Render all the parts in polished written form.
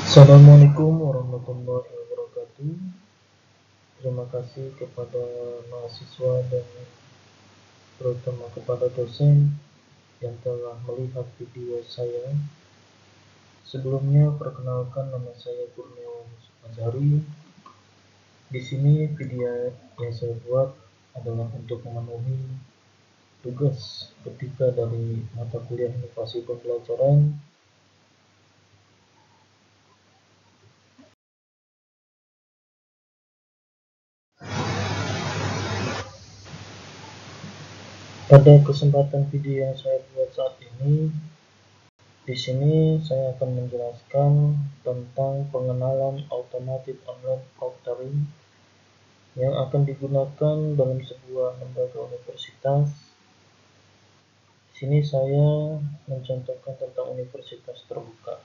Assalamualaikum warahmatullahi wabarakatuh. Terima kasih kepada mahasiswa dan terutama kepada dosen yang telah melihat video saya. Sebelumnya, perkenalkan, nama saya Kurniawan Azhari. Di sini video yang saya buat adalah untuk memenuhi tugas ketika dari mata kuliah inovasi pembelajaran. Pada kesempatan video yang saya buat saat ini, di sini saya akan menjelaskan tentang pengenalan Automated Online Proctoring yang akan digunakan dalam sebuah lembaga universitas. Di sini saya mencontohkan tentang universitas terbuka.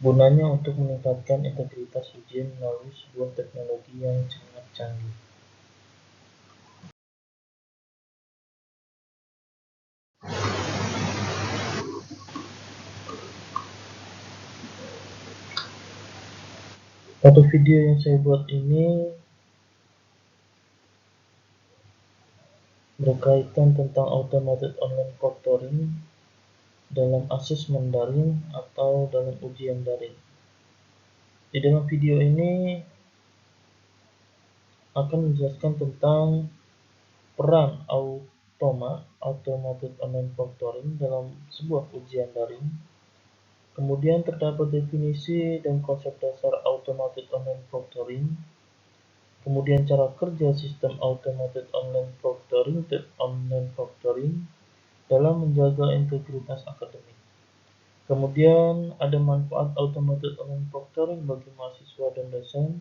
Gunanya untuk meningkatkan integritas ujian melalui sebuah teknologi yang sangat canggih. Pada video yang saya buat ini berkaitan tentang Automated Online Proctoring dalam asesmen daring atau dalam ujian daring. Di dalam video ini akan menjelaskan tentang peran Automated Online Proctoring dalam sebuah ujian daring. Kemudian terdapat definisi dan konsep dasar Automated Online Proctoring. Kemudian cara kerja sistem Automated Online Proctoring dalam menjaga integritas akademik. Kemudian ada manfaat Automated Online Proctoring bagi mahasiswa dan dosen.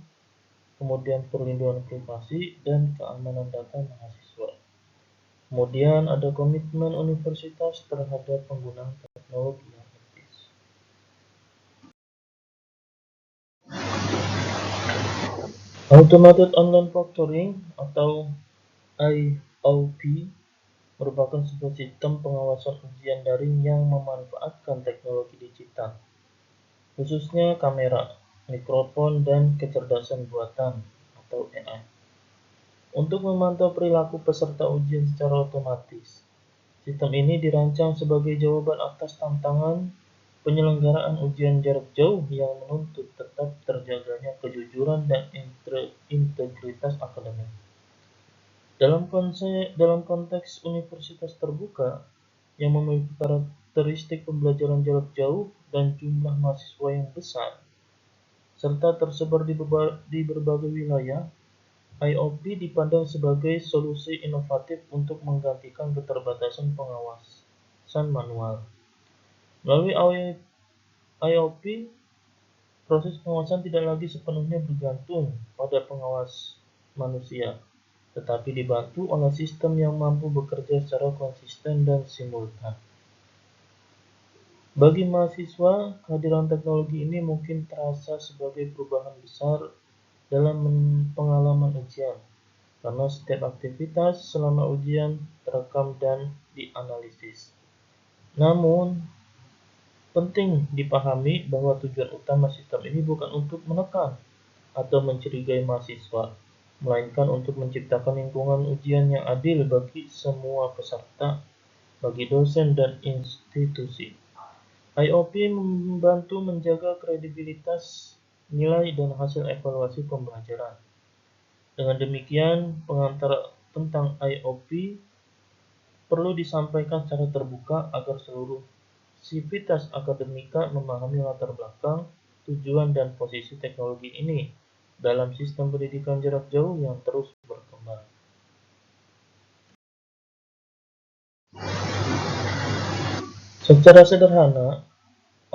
Kemudian perlindungan privasi dan keamanan data mahasiswa. Kemudian ada komitmen universitas terhadap penggunaan teknologi yang etis. Automated Online Proctoring atau IOP merupakan sebuah sistem pengawasan ujian daring yang memanfaatkan teknologi digital, khususnya kamera, mikrofon, dan kecerdasan buatan atau AI, untuk memantau perilaku peserta ujian secara otomatis. Sistem ini dirancang sebagai jawaban atas tantangan penyelenggaraan ujian jarak jauh yang menuntut tetap terjaganya kejujuran dan integritas akademik. Dalam konteks universitas terbuka yang memiliki karakteristik pembelajaran jarak jauh dan jumlah mahasiswa yang besar, serta tersebar di berbagai wilayah, IOP dipandang sebagai solusi inovatif untuk menggantikan keterbatasan pengawasan manual. Melalui IOP, proses pengawasan tidak lagi sepenuhnya bergantung pada pengawas manusia, tetapi dibantu oleh sistem yang mampu bekerja secara konsisten dan simultan. Bagi mahasiswa, kehadiran teknologi ini mungkin terasa sebagai perubahan besar dalam pengalaman ujian, karena setiap aktivitas selama ujian terekam dan dianalisis. Namun, penting dipahami bahwa tujuan utama sistem ini bukan untuk menekan atau mencurigai mahasiswa, melainkan untuk menciptakan lingkungan ujian yang adil bagi semua peserta, bagi dosen dan institusi. IOP membantu menjaga kredibilitas nilai dan hasil evaluasi pembelajaran. Dengan demikian, pengantar tentang IOP perlu disampaikan secara terbuka agar seluruh sivitas akademika memahami latar belakang, tujuan, dan posisi teknologi ini dalam sistem pendidikan jarak jauh yang terus berkembang. Secara sederhana,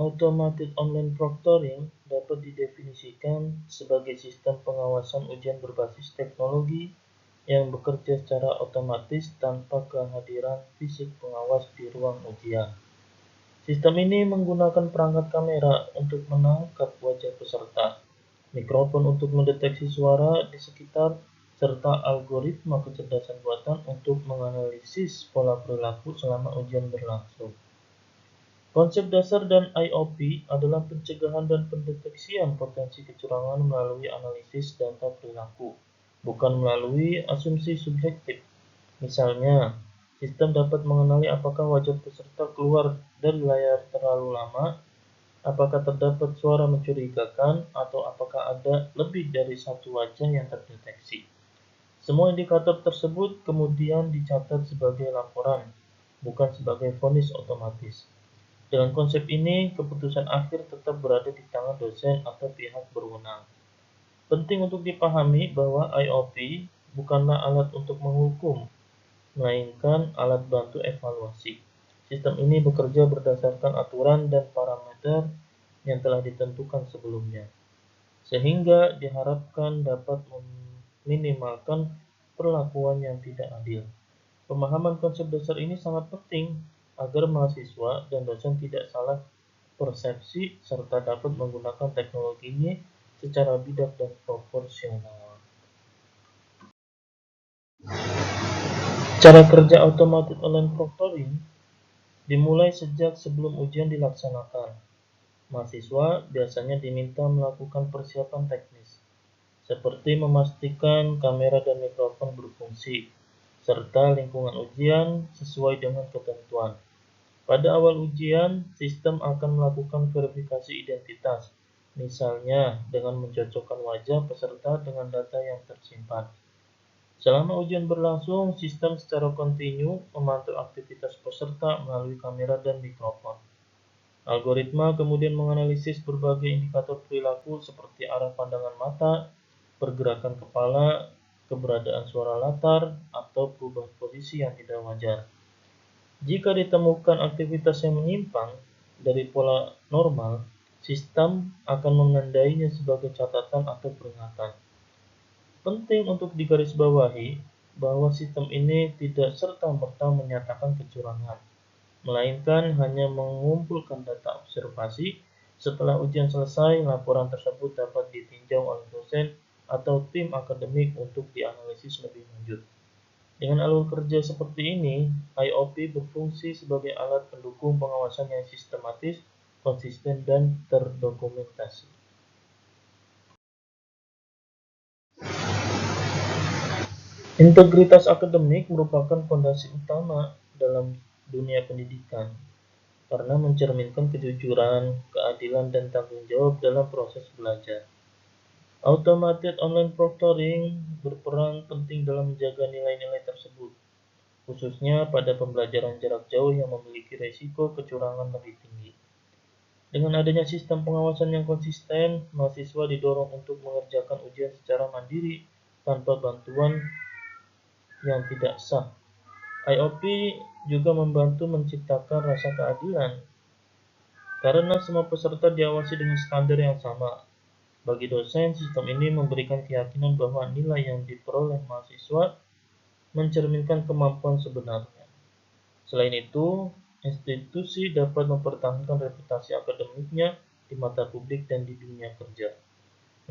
Automated Online Proctoring dapat didefinisikan sebagai sistem pengawasan ujian berbasis teknologi yang bekerja secara otomatis tanpa kehadiran fisik pengawas di ruang ujian. Sistem ini menggunakan perangkat kamera untuk menangkap wajah peserta, mikrofon untuk mendeteksi suara di sekitar, serta algoritma kecerdasan buatan untuk menganalisis pola perilaku selama ujian berlangsung. Konsep dasar dan IOP adalah pencegahan dan pendeteksian potensi kecurangan melalui analisis data perilaku, bukan melalui asumsi subjektif. Misalnya, sistem dapat mengenali apakah wajah peserta keluar dari layar terlalu lama, apakah terdapat suara mencurigakan, atau apakah ada lebih dari satu wajah yang terdeteksi. Semua indikator tersebut kemudian dicatat sebagai laporan, bukan sebagai vonis otomatis. Dengan konsep ini, keputusan akhir tetap berada di tangan dosen atau pihak berwenang. Penting untuk dipahami bahwa IOP bukanlah alat untuk menghukum, melainkan alat bantu evaluasi. Sistem ini bekerja berdasarkan aturan dan parameter yang telah ditentukan sebelumnya, sehingga diharapkan dapat meminimalkan perlakuan yang tidak adil. Pemahaman konsep dasar ini sangat penting agar mahasiswa dan dosen tidak salah persepsi serta dapat menggunakan teknologi ini secara bijak dan proporsional. Cara kerja automated online proctoring dimulai sejak sebelum ujian dilaksanakan. Mahasiswa biasanya diminta melakukan persiapan teknis, seperti memastikan kamera dan mikrofon berfungsi, serta lingkungan ujian sesuai dengan ketentuan. Pada awal ujian, sistem akan melakukan verifikasi identitas, misalnya dengan mencocokkan wajah peserta dengan data yang tersimpan. Selama ujian berlangsung, sistem secara kontinu memantau aktivitas peserta melalui kamera dan mikrofon. Algoritma kemudian menganalisis berbagai indikator perilaku seperti arah pandangan mata, pergerakan kepala, keberadaan suara latar, atau perubahan posisi yang tidak wajar. Jika ditemukan aktivitas yang menyimpang dari pola normal, sistem akan menandainya sebagai catatan atau peringatan. Penting untuk digarisbawahi bahwa sistem ini tidak serta-merta menyatakan kecurangan, melainkan hanya mengumpulkan data observasi. Setelah ujian selesai, laporan tersebut dapat ditinjau oleh dosen atau tim akademik untuk dianalisis lebih lanjut. Dengan alur kerja seperti ini, IOP berfungsi sebagai alat pendukung pengawasan yang sistematis, konsisten, dan terdokumentasi. Integritas akademik merupakan fondasi utama dalam dunia pendidikan karena mencerminkan kejujuran, keadilan, dan tanggung jawab dalam proses belajar. Automated online proctoring berperan penting dalam menjaga nilai-nilai tersebut, khususnya pada pembelajaran jarak jauh yang memiliki risiko kecurangan lebih tinggi. Dengan adanya sistem pengawasan yang konsisten, mahasiswa didorong untuk mengerjakan ujian secara mandiri tanpa bantuan yang tidak sah. IOP juga membantu menciptakan rasa keadilan karena semua peserta diawasi dengan standar yang sama. Bagi dosen, sistem ini memberikan keyakinan bahwa nilai yang diperoleh mahasiswa mencerminkan kemampuan sebenarnya. Selain itu, institusi dapat mempertahankan reputasi akademiknya di mata publik dan di dunia kerja.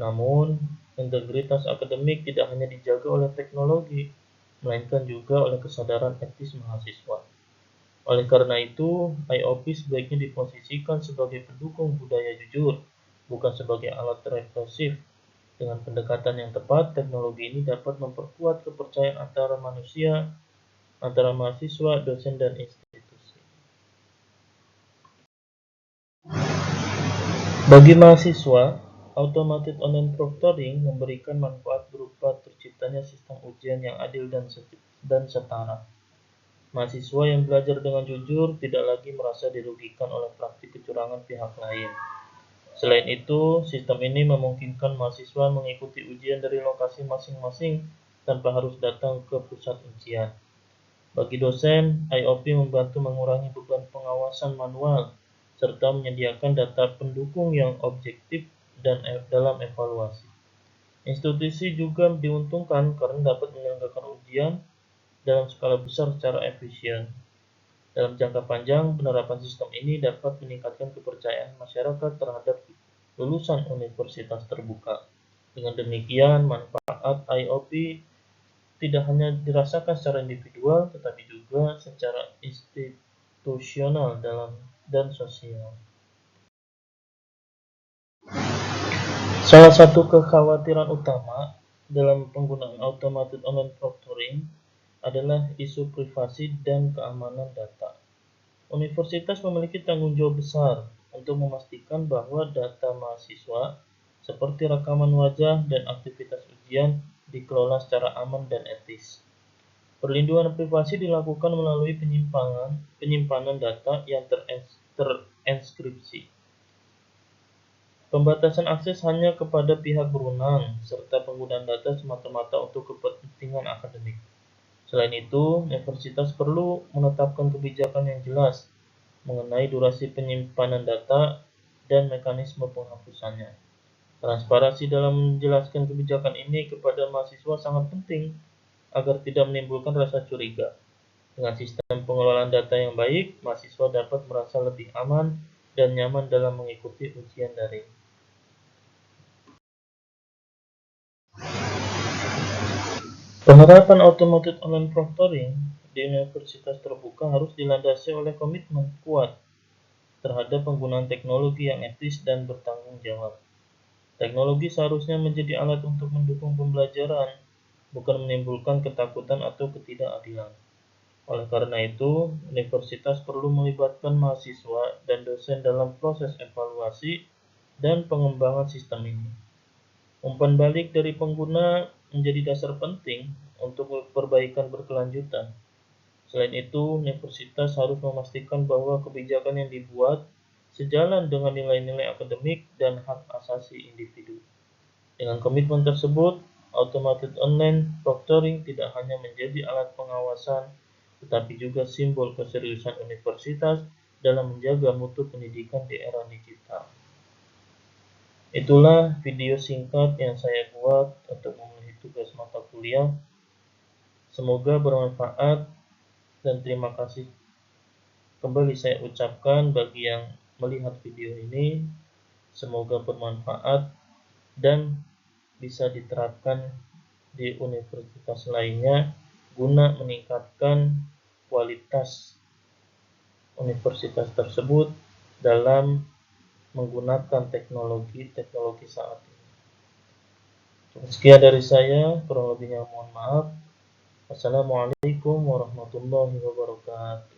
Namun, integritas akademik tidak hanya dijaga oleh teknologi, melainkan juga oleh kesadaran etis mahasiswa. Oleh karena itu, IOP sebaiknya diposisikan sebagai pendukung budaya jujur, bukan sebagai alat represif. Dengan pendekatan yang tepat, teknologi ini dapat memperkuat kepercayaan antara manusia, antara mahasiswa, dosen, dan institusi. Bagi mahasiswa, automated online proctoring memberikan manfaat berupa terciptanya sistem ujian yang adil dan setara. Mahasiswa yang belajar dengan jujur tidak lagi merasa dirugikan oleh praktik kecurangan pihak lain. Selain itu, sistem ini memungkinkan mahasiswa mengikuti ujian dari lokasi masing-masing tanpa harus datang ke pusat ujian. Bagi dosen, IOP membantu mengurangi beban pengawasan manual serta menyediakan data pendukung yang objektif dan dalam evaluasi. Institusi juga diuntungkan karena dapat menyelenggarakan ujian dalam skala besar secara efisien. Dalam jangka panjang, penerapan sistem ini dapat meningkatkan kepercayaan masyarakat terhadap lulusan universitas terbuka. Dengan demikian, manfaat IOP tidak hanya dirasakan secara individual, tetapi juga secara institusional dalam dan sosial. Salah satu kekhawatiran utama dalam penggunaan automated online proctoring adalah isu privasi dan keamanan data. Universitas memiliki tanggung jawab besar untuk memastikan bahwa data mahasiswa seperti rekaman wajah dan aktivitas ujian dikelola secara aman dan etis. Perlindungan privasi dilakukan melalui penyimpanan data yang terenskripsi. Pembatasan akses hanya kepada pihak berwenang, serta penggunaan data semata-mata untuk kepentingan akademik. Selain itu, universitas perlu menetapkan kebijakan yang jelas mengenai durasi penyimpanan data dan mekanisme penghapusannya. Transparansi dalam menjelaskan kebijakan ini kepada mahasiswa sangat penting agar tidak menimbulkan rasa curiga. Dengan sistem pengelolaan data yang baik, mahasiswa dapat merasa lebih aman dan nyaman dalam mengikuti ujian daring. Penerapan automated online proctoring di universitas terbuka harus dilandasi oleh komitmen kuat terhadap penggunaan teknologi yang etis dan bertanggung jawab. Teknologi seharusnya menjadi alat untuk mendukung pembelajaran, bukan menimbulkan ketakutan atau ketidakadilan. Oleh karena itu, universitas perlu melibatkan mahasiswa dan dosen dalam proses evaluasi dan pengembangan sistem ini. Umpan balik dari pengguna menjadi dasar penting untuk perbaikan berkelanjutan. Selain itu, universitas harus memastikan bahwa kebijakan yang dibuat sejalan dengan nilai-nilai akademik dan hak asasi individu. Dengan komitmen tersebut, automated online proctoring tidak hanya menjadi alat pengawasan, tetapi juga simbol keseriusan universitas dalam menjaga mutu pendidikan di era digital. Itulah video singkat yang saya buat untuk memenuhi tugas mata kuliah. Semoga bermanfaat dan terima kasih kembali saya ucapkan bagi yang melihat video ini. Semoga bermanfaat dan bisa diterapkan di universitas lainnya guna meningkatkan kualitas universitas tersebut dalam menggunakan teknologi saat ini. Sekian dari saya, kurang lebihnya mohon maaf. Assalamualaikum warahmatullahi wabarakatuh.